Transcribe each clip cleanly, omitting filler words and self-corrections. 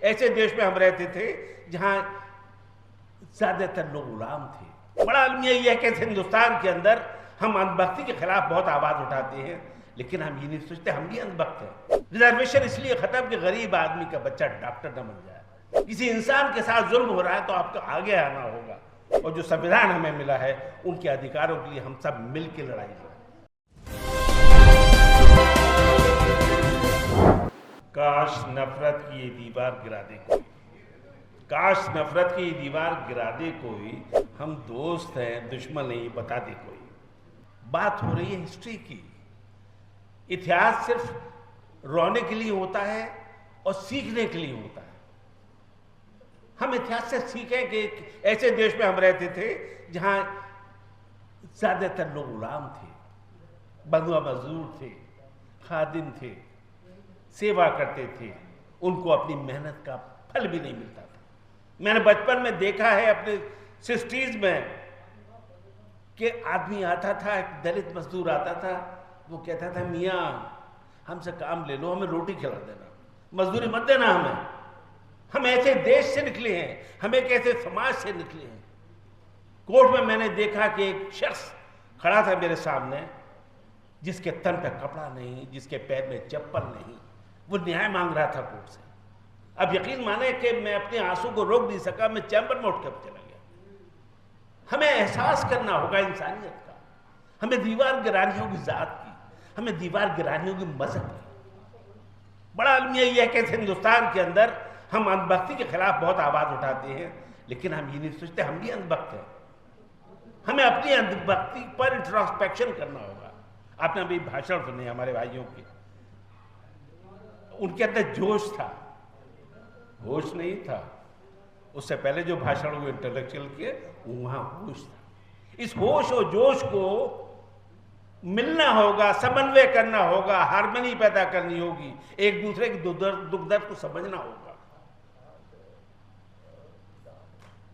ऐसे देश में हम रहते थे जहां ज्यादातर लोग गुलाम थे। बड़ा अलमिया यह है कि हिंदुस्तान के अंदर हम अंधभक्ति के खिलाफ बहुत आवाज उठाते हैं, लेकिन हम ये नहीं सोचते हम भी अंधभक्त हैं। रिजर्वेशन इसलिए खत्म कि गरीब आदमी का बच्चा डॉक्टर न बन जाए। किसी इंसान के साथ जुल्म हो रहा है तो आपको आगे आना होगा, और जो संविधान हमें मिला है उनके अधिकारों के लिए हम सब मिलकर लड़ाई लड़ें। काश नफरत की ये दीवार गिरा दे कोई, काश नफरत की ये दीवार गिरा दे कोई, हम दोस्त हैं दुश्मन नहीं बता दे कोई। बात हो रही है हिस्ट्री की। इतिहास सिर्फ रोने के लिए होता है और सीखने के लिए होता है। हम इतिहास से सीखें कि ऐसे देश में हम रहते थे जहां ज्यादातर लोग गुलाम थे, बंधुआ मजदूर थे, खादिम थे, सेवा करते थे, उनको अपनी मेहनत का फल भी नहीं मिलता था। मैंने बचपन में देखा है अपने 60s में कि आदमी आता था, एक दलित मजदूर आता था, वो कहता था मियाँ हमसे काम ले लो, हमें रोटी खिला देना, मजदूरी मत देना हमें। हम ऐसे देश से निकले हैं, हम एक ऐसे समाज से निकले हैं। कोर्ट में मैंने देखा कि एक शख्स खड़ा था मेरे सामने जिसके तन पे कपड़ा नहीं, जिसके पैर में चप्पल नहीं, वो न्याय मांग रहा था कोर्ट से। अब यकीन माने कि मैं अपने आंसू को रोक नहीं सका, मैं चैम्बर में उठ कर चला गया। हमें एहसास करना होगा इंसानियत का, हमें दीवार गिरानी होगी जात की, हमें दीवार गिरानी होगी मजहब की। बड़ा अलमिया यह है कि हिंदुस्तान के अंदर हम अंधभक्ति के खिलाफ बहुत आवाज उठाते हैं, लेकिन हम ये नहीं सोचते हम भी अंधभक्त हैं। हमें अपनी अंधभक्ति पर इंट्रोस्पेक्शन करना होगा। आपने अभी भाषण सुने हमारे भाइयों के, उनके अंदर जोश था, होश नहीं था। उससे पहले जो भाषण हुए इंटेलेक्चुअल के, वहां होश था। इस होश और जोश को मिलना होगा, समन्वय करना होगा, हार्मनी पैदा करनी होगी, एक दूसरे के दुख दर्द को समझना होगा।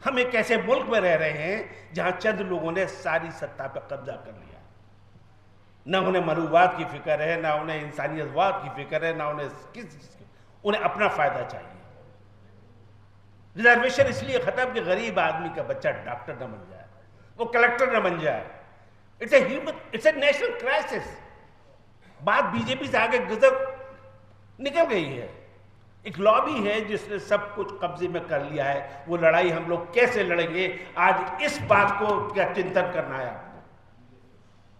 हम एक ऐसे मुल्क में रह रहे हैं जहां चंद लोगों ने सारी सत्ता पर कब्जा कर लिया। ना उन्हें मनुवाद की फिक्र है, ना उन्हें इंसानियतवाद की फिक्र है, ना उन्हें उन्हें अपना फायदा चाहिए। रिजर्वेशन इसलिए खत्म कि गरीब आदमी का बच्चा डॉक्टर न बन जाए, वो कलेक्टर न बन जाए। It's a national crisis. बात बीजेपी से आगे गजब निकल गई है। एक लॉबी है जिसने सब कुछ कब्जे में कर लिया है। वो लड़ाई हम लोग कैसे लड़ेंगे, आज इस बात को क्या चिंतन करना है।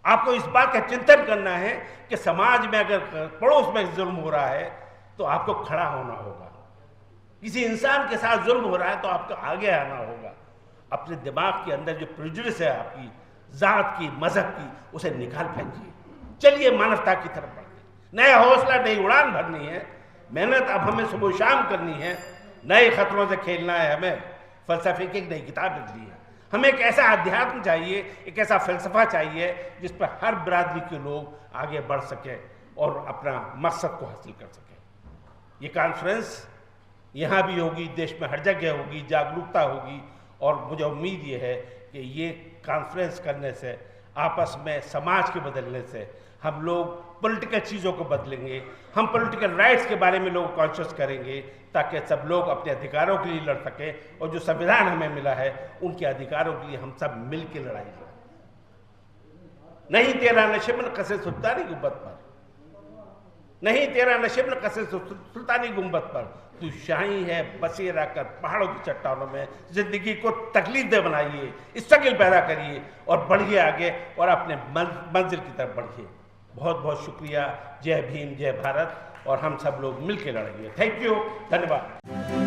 आपको इस बात का चिंतन करना है कि समाज में अगर पड़ोस में जुल्म हो रहा है तो आपको खड़ा होना होगा। किसी इंसान के साथ जुल्म हो रहा है तो आपको आगे आना होगा। अपने दिमाग के अंदर जो प्रेजुडिस है आपकी जात की, मजहब की, उसे निकाल फेंकिए। चलिए मानवता की तरफ बढ़िए। नया हौसला, नई उड़ान भरनी है। मेहनत अब हमें सुबह शाम करनी है। नए खतरों से खेलना है। हमें फलसफे की एक नई किताब लिखनी है। हमें एक ऐसा अध्यात्म चाहिए, एक ऐसा फलसफा चाहिए जिस पर हर बिरादरी के लोग आगे बढ़ सके और अपना मकसद को हासिल कर सके। ये कॉन्फ्रेंस यहाँ भी होगी, देश में हर जगह होगी, जागरूकता होगी। और मुझे उम्मीद ये है कि ये कॉन्फ्रेंस करने से, आपस में समाज के बदलने से हम लोग पॉलिटिकल चीज़ों को बदलेंगे। हम पॉलिटिकल राइट्स के बारे में लोग कॉन्शियस करेंगे ताकि सब लोग अपने अधिकारों के लिए लड़ सकें, और जो संविधान हमें मिला है उनके अधिकारों के लिए हम सब मिल के लड़ाई लड़ें। नहीं तेरा नशिब कसे सुल्तानी गुंबद पर, नहीं तेरा नशिब कसे सुल्तानी गुंबद पर, तू शाही है बसेरा कर पहाड़ों की चट्टानों में। जिंदगी को तकलीफ बनाइए, स्ट्रगल पैदा करिए और बढ़िए आगे और अपने मंजिल की तरफ बढ़िए। बहुत बहुत शुक्रिया। जय भीम, जय भारत, और हम सब लोग मिलकर लड़ेंगे। थैंक यू, धन्यवाद।